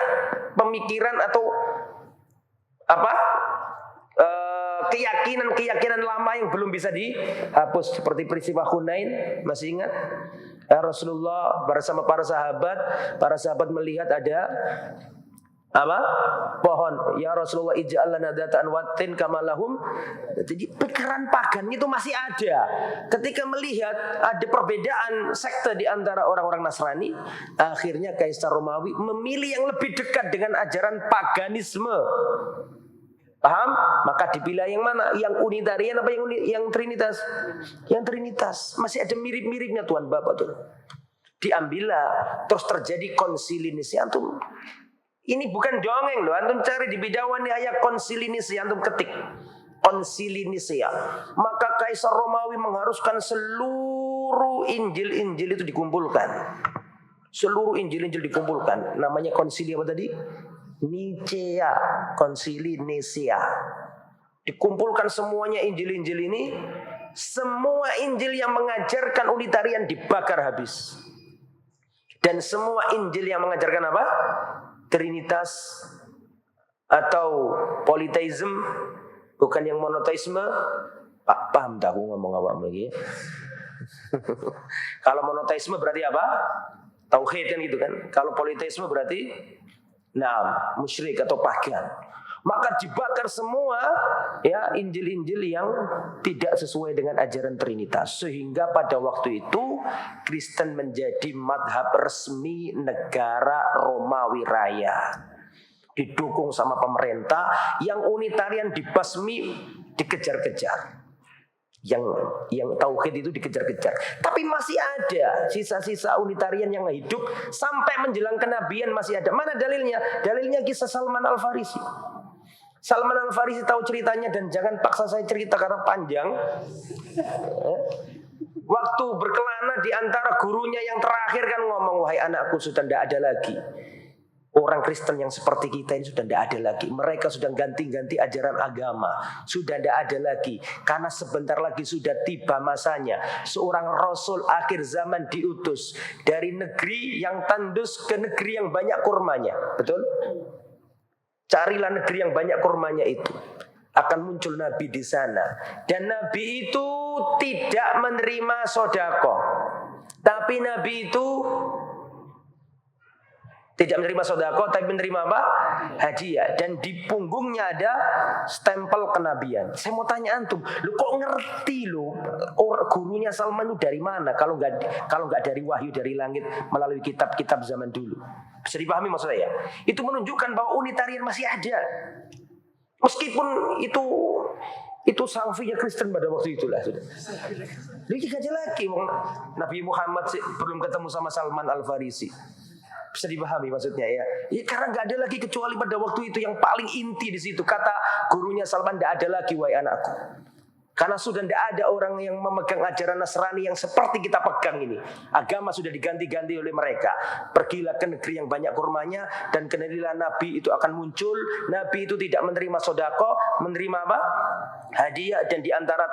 pemikiran atau keyakinan lama yang belum bisa dihapus, seperti peristiwa Hunain, masih ingat? Rasulullah bersama para sahabat melihat ada apa? Pohon. Ya Rasulullah, ij'al lana dzatan watin kama lahum. Jadi pikiran pagan itu masih ada. Ketika melihat ada perbedaan sekte di antara orang-orang Nasrani, akhirnya Kaisar Romawi memilih yang lebih dekat dengan ajaran paganisme. Paham? Maka dipilih yang mana? Yang unitarian apa yang trinitas? Yang trinitas. Masih ada mirip-miripnya Tuhan Bapak tuh. Diambillah, terus terjadi konsili Nicea. Antum, ini bukan dongeng loh. Antum cari di Bidawani ayat konsili Nicea, antum ketik konsili Nicea. Maka Kaisar Romawi mengharuskan seluruh Injil itu dikumpulkan. Seluruh Injil dikumpulkan. Namanya konsili apa tadi? Nicea, konsili Nicea. Dikumpulkan semuanya Injil ini. Semua Injil yang mengajarkan unitarian dibakar habis. Dan semua Injil yang mengajarkan apa? Trinitas atau politeisme, bukan yang monoteisme. Paham tak aku ngomong apa lagi? Kalau monoteisme berarti apa? Tauhid kan gitu kan. Kalau politeisme berarti musyrik atau pagan. Maka dibakar semua ya Injil-Injil yang tidak sesuai dengan ajaran Trinitas, sehingga pada waktu itu Kristen menjadi madhab resmi negara Romawi Raya, didukung sama pemerintah. Yang unitarian dibasmi, dikejar-kejar. Yang tauhid itu dikejar-kejar. Tapi masih ada sisa-sisa unitarian yang hidup sampai menjelang kenabian, masih ada. Mana dalilnya? Dalilnya kisah Salman Al-Farisi. Salman Al-Farisi tahu ceritanya, dan jangan paksa saya cerita karena panjang. Waktu berkelana di antara gurunya yang terakhir kan ngomong, wahai anakku, sudah tidak ada lagi orang Kristen yang seperti kita ini, sudah tidak ada lagi. Mereka sudah ganti-ganti ajaran agama. Sudah tidak ada lagi. Karena sebentar lagi sudah tiba masanya seorang Rasul akhir zaman diutus dari negeri yang tandus ke negeri yang banyak kurmanya. Betul? Carilah negeri yang banyak kurmanya itu. Akan muncul Nabi di sana. Dan Nabi itu tidak menerima sodako. Tapi Nabi itu tidak menerima sodako, tapi menerima apa? Hadiah. Dan di punggungnya ada stempel kenabian. Saya mau tanya antum, lu kok ngerti lu gurunya Salman itu dari mana? Kalau nggak dari wahyu dari langit melalui kitab-kitab zaman dulu. Bisa dipahami maksud saya? Itu menunjukkan bahwa unitarian masih ada. Meskipun itu salvinya Kristen pada waktu itulah. Jadi kaji lagi Nabi Muhammad belum ketemu sama Salman Al-Farisi. Bisa dipahami maksudnya ya? Karena nggak ada lagi kecuali pada waktu itu yang paling inti di situ. Kata gurunya Salman, tidak ada lagi wahai anakku. Karena sudah tidak ada orang yang memegang ajaran Nasrani yang seperti kita pegang ini. Agama sudah diganti-ganti oleh mereka. Pergilah ke negeri yang banyak kurmanya, dan kenalilah Nabi itu akan muncul. Nabi itu tidak menerima sodako, menerima apa? Hadiah. Dan di antara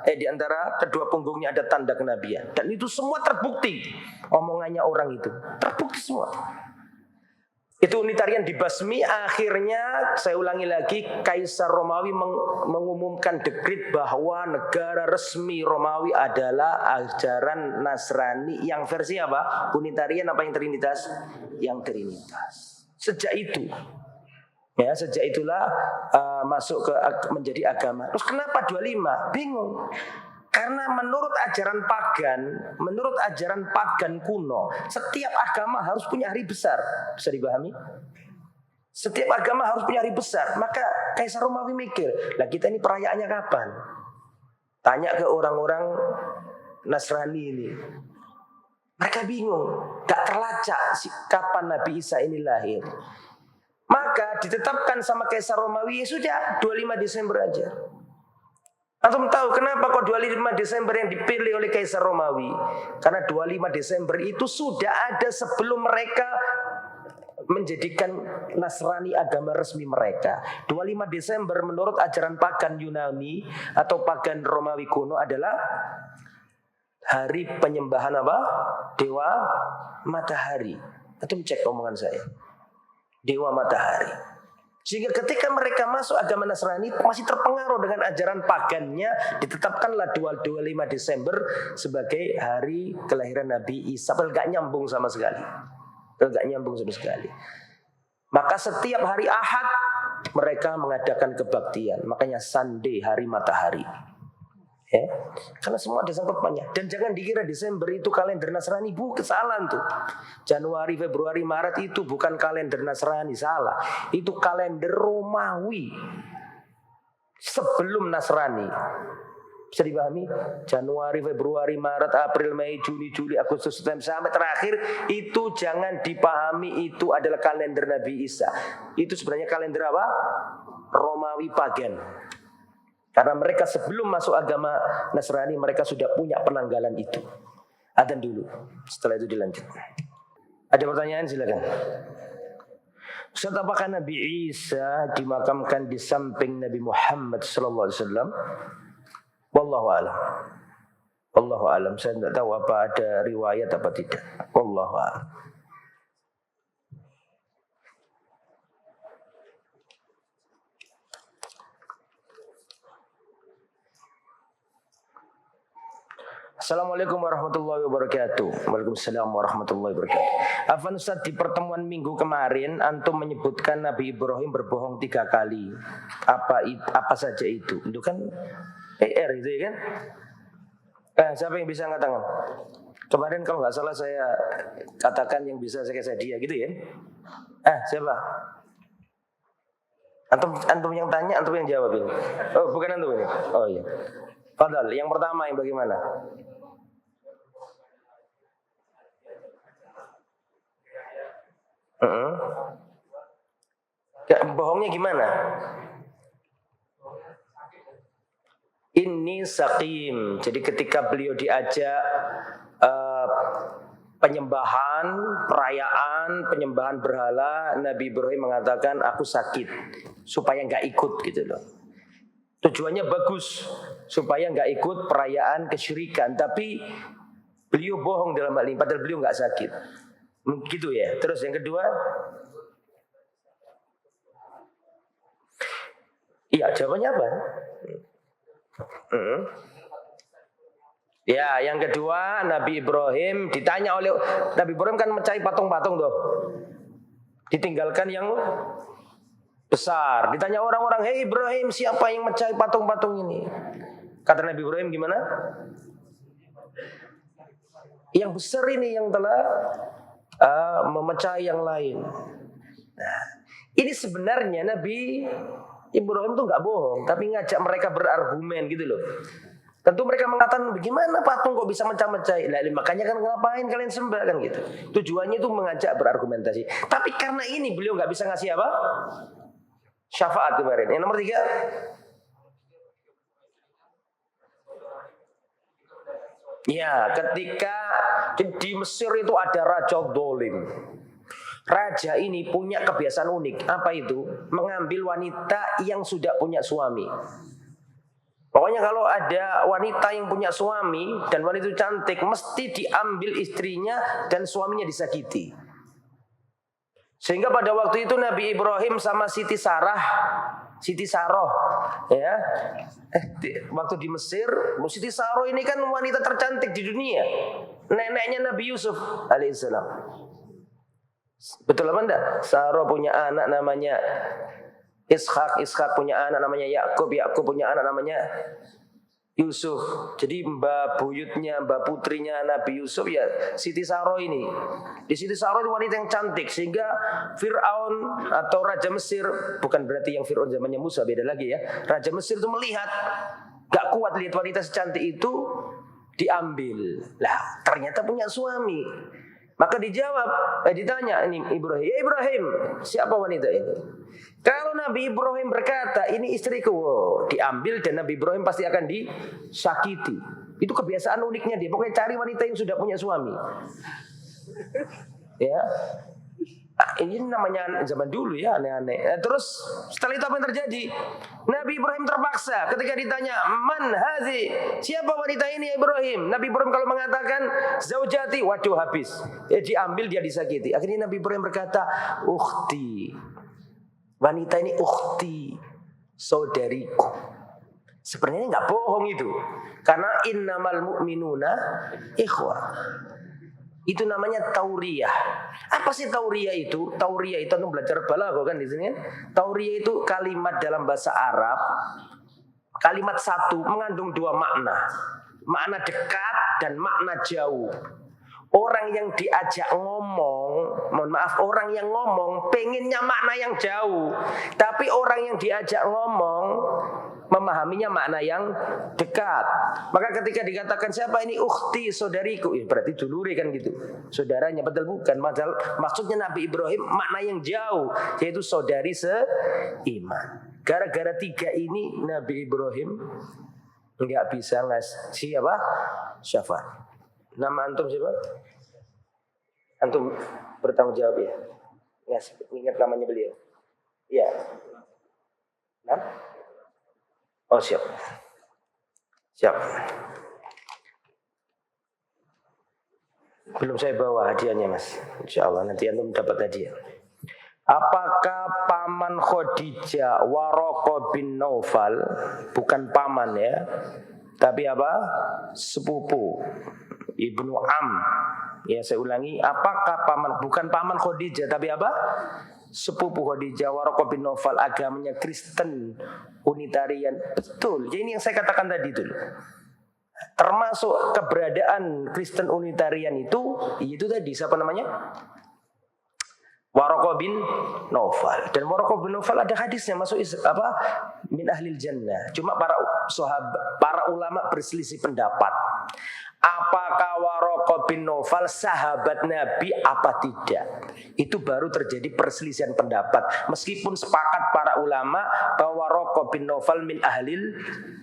di antara kedua punggungnya ada tanda kenabian. Dan itu semua terbukti. Omongannya orang itu terbukti semua. Itu unitarian dibasmi. Akhirnya saya ulangi lagi, Kaisar Romawi mengumumkan dekrit bahwa negara resmi Romawi adalah ajaran Nasrani yang versi apa? Unitarian apa yang Trinitas? Yang Trinitas. Sejak itulah masuk ke menjadi agama. Terus kenapa 25? Bingung. Karena menurut ajaran pagan kuno, setiap agama harus punya hari besar. Bisa dipahami? Setiap agama harus punya hari besar. Maka Kaisar Romawi mikir, lah kita ini perayaannya kapan? Tanya ke orang-orang Nasrani ini. Mereka bingung, gak terlacak kapan Nabi Isa ini lahir. Maka ditetapkan sama Kaisar Romawi, ya sudah 25 Desember aja. Antum tahu kenapa kok 25 Desember yang dipilih oleh Kaisar Romawi? Karena 25 Desember itu sudah ada sebelum mereka menjadikan Nasrani agama resmi mereka. 25 Desember menurut ajaran pagan Yunani atau pagan Romawi kuno adalah hari penyembahan apa? Dewa matahari. Antum cek omongan saya. Dewa matahari. Sehingga ketika mereka masuk agama Nasrani masih terpengaruh dengan ajaran pagannya, ditetapkanlah 25 Desember sebagai hari kelahiran Nabi Isa. Padahal gak nyambung sama sekali. Maka setiap hari Ahad mereka mengadakan kebaktian. Makanya Sunday, hari matahari. Ya, karena semua ada sangkutannya. Dan jangan dikira Desember itu kalender Nasrani, kesalahan tuh. Januari, Februari, Maret itu bukan kalender Nasrani, salah. Itu kalender Romawi sebelum Nasrani. Bisa dipahami? Januari, Februari, Maret, April, Mei, Juni, Juli, Agustus, September sampai terakhir itu jangan dipahami itu adalah kalender Nabi Isa. Itu sebenarnya kalender apa? Romawi pagan. Karena mereka sebelum masuk agama Nasrani mereka sudah punya penanggalan itu. Adzan dulu, setelah itu dilanjut. Ada pertanyaan silakan. Ustaz, apakah Nabi Isa dimakamkan di samping Nabi Muhammad sallallahu alaihi wasallam? Wallahu a'lam. Wallahu a'lam. Saya tidak tahu apa ada riwayat apa tidak. Wallahu a'lam. Assalamualaikum warahmatullahi wabarakatuh. Waalaikumsalam warahmatullahi wabarakatuh. Afwan Ustaz, di pertemuan minggu kemarin antum menyebutkan Nabi Ibrahim berbohong 3 kali. Apa saja itu? Itu kan PR itu ya kan? Siapa yang bisa angkat tangan? Kemarin kalau nggak salah saya katakan yang bisa saya kasih dia gitu ya. Siapa? Antum yang tanya, antum yang jawab ini. Oh, bukan antum ini. Oh iya. Fadal, yang pertama yang bagaimana? Bohongnya gimana? Ini sakim. Jadi ketika beliau diajak penyembahan, perayaan, penyembahan berhala, Nabi Ibrahim mengatakan aku sakit supaya nggak ikut gitu loh. Tujuannya bagus supaya nggak ikut perayaan kesyirikan, tapi beliau bohong dalam hal ini padahal beliau nggak sakit. Gitu ya. Terus yang kedua, iya jawabannya apa? Ya, yang kedua Nabi Ibrahim ditanya oleh Nabi Ibrahim kan mencari patung-patung tuh. Ditinggalkan yang besar. Ditanya orang-orang, "Hei Ibrahim, siapa yang mencari patung-patung ini?" Kata Nabi Ibrahim gimana? Yang besar ini yang telah memecah yang lain. Nah, ini sebenarnya Nabi Ibrahim tuh nggak bohong, tapi ngajak mereka berargumen gitu loh. Tentu mereka mengatakan bagaimana patung kok bisa mecah-mecah. Nah, makanya kan ngapain kalian sembah kan gitu. Tujuannya itu mengajak berargumentasi. Tapi karena ini beliau nggak bisa ngasih apa? Syafaat kemarin. Yang nomor 3. Ya, ketika di Mesir itu ada raja dolim. Raja ini punya kebiasaan unik. Apa itu? Mengambil wanita yang sudah punya suami. Pokoknya kalau ada wanita yang punya suami dan wanita itu cantik, mesti diambil istrinya dan suaminya disakiti. Sehingga pada waktu itu Nabi Ibrahim sama Siti Saroh, ya, waktu di Mesir, Siti Saroh ini kan wanita tercantik di dunia, neneknya Nabi Yusuf alaihissalam. Betul apa enggak? Saroh punya anak namanya Ishak punya anak namanya Yakub punya anak namanya Yusuf. Jadi mbak putrinya Nabi Yusuf ya Siti Saroh ini. Di Siti Saroh itu wanita yang cantik sehingga Fir'aun atau Raja Mesir, bukan berarti yang Fir'aun zamannya Musa, beda lagi ya. Raja Mesir itu melihat, gak kuat lihat wanita secantik itu, diambil. Lah ternyata punya suami. Maka ditanya ini Ibrahim, "Ya Ibrahim, siapa wanita ini?" Kalau Nabi Ibrahim berkata, "Ini istriku," diambil dan Nabi Ibrahim pasti akan disakiti. Itu kebiasaan uniknya dia. Pokoknya cari wanita yang sudah punya suami. Ya. Ini namanya zaman dulu ya, aneh-aneh. Terus setelah itu apa yang terjadi? Nabi Ibrahim terpaksa ketika ditanya, "Man hazi?" Siapa wanita ini ya Ibrahim? Nabi Ibrahim kalau mengatakan zaujati, waduh habis. Diambil dia disakiti. Akhirnya Nabi Ibrahim berkata, "Ukhti." Wanita ini ukhti, saudariku. Sebenarnya nggak bohong itu. Karena innamal mu'minuna ikhwah. Itu namanya tauriyah. Apa sih tauriyah itu? Tauriyah itu belajar balaghah kan di sini. Tauriyah itu kalimat dalam bahasa Arab. Kalimat satu mengandung dua makna. Makna dekat dan makna jauh. Orang yang diajak ngomong, mohon maaf, orang yang ngomong pengennya makna yang jauh. Tapi orang yang diajak ngomong memahaminya makna yang dekat. Maka ketika dikatakan siapa ini ukhti, saudariku, ya berarti dulure kan gitu. Saudaranya, padahal bukan. Maksudnya Nabi Ibrahim makna yang jauh, yaitu saudari seiman. Gara-gara tiga ini Nabi Ibrahim nggak bisa ngasih apa? Syafaat. Nama antum siapa? Antum bertanggung jawab ya. Ingat namanya beliau. Ya. Nah? Oh siap. Siap. Belum saya bawa hadiahnya mas. Insya Allah nanti antum dapat hadiah. Apakah paman Khadijah Waraqah bin Naufal, bukan paman ya, tapi apa? Sepupu, ibnu Am. Ya saya ulangi, apakah paman, bukan paman Khadijah, tapi apa? Sepupu Khadijah Waraqah bin Naufal, agamanya Kristen Unitarian. Betul. Jadi ini yang saya katakan tadi itu. Termasuk keberadaan Kristen Unitarian itu tadi siapa namanya? Waraqah bin Naufal. Dan Waraqah bin Naufal ada hadisnya masuk min ahlil jannah. Cuma para ulama berselisih pendapat. Apakah Waraqah bin Naufal sahabat Nabi apa tidak? Itu baru terjadi perselisihan pendapat. Meskipun sepakat para ulama bahwa Waraqah bin Naufal min ahlil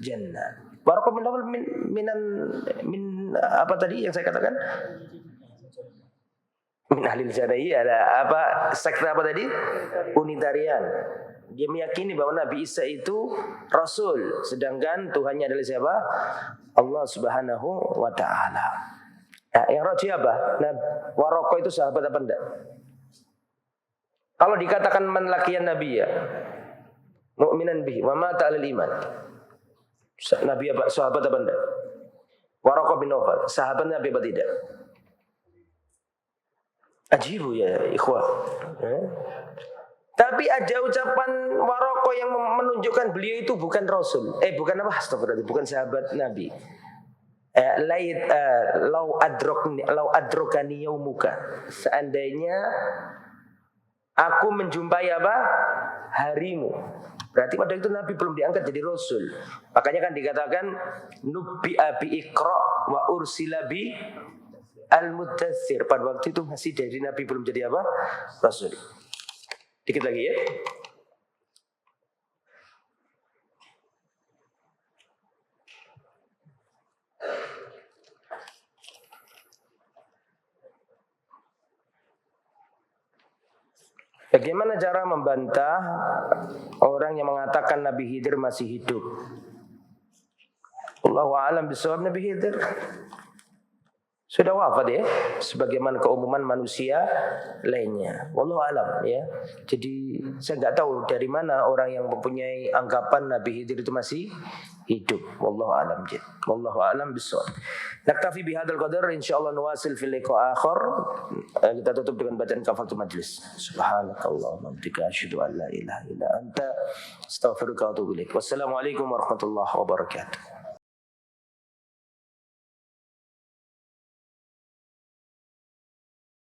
jannah. Waraqah bin Naufal min apa tadi yang saya katakan? Min ahlil jannah, ada apa? Sekte apa tadi? Unitarian. Dia meyakini bahwa Nabi Isa itu Rasul, sedangkan Tuhannya adalah siapa? Allah Subhanahu wa Ta'ala. Nah, yang rajih apa? Nah, Waraqah itu sahabat apa enggak? Kalau dikatakan man laqiyan nabiyya mu'minan bihi wa mata 'alal iman. Nabi apa? Sahabat apa enggak? Waraqah bin Naufal, sahabat Nabi apa tidak? Ajibu ya ikhwah. Tapi ada ucapan Waraqah yang menunjukkan beliau itu bukan Rasul. Bukan apa? Astagfirullah, bukan sahabat Nabi. Lau adrokani yaumuka. Seandainya aku menjumpai apa? Harimu. Berarti pada itu Nabi belum diangkat jadi Rasul. Makanya kan dikatakan nubbi'a bi Iqra wa ursila bi Al-Muddathir. Pada waktu itu masih dari Nabi belum jadi apa? Rasul. Dikit lagi ya. Bagaimana cara membantah orang yang mengatakan Nabi Khidir masih hidup? Allahu a'lam bishawab. Nabi Khidir sudah wafat ya, sebagaimana keumuman manusia lainnya. Wallahu alam ya. Jadi saya nggak tahu dari mana orang yang mempunyai anggapan Nabi Khidir itu masih hidup. Wallahu alam. Wallahu alam bishawab. Naktafi bihadzal qadar, insyaallah nuwasil fil liqa akhar. Kita tutup dengan bacaan kafaratul majlis. Subhanakallahumma wa bihamdika asyhadu an la ilaha illa anta astaghfiruka wa atubu ilaik. Wassalamualaikum warahmatullahi wabarakatuh.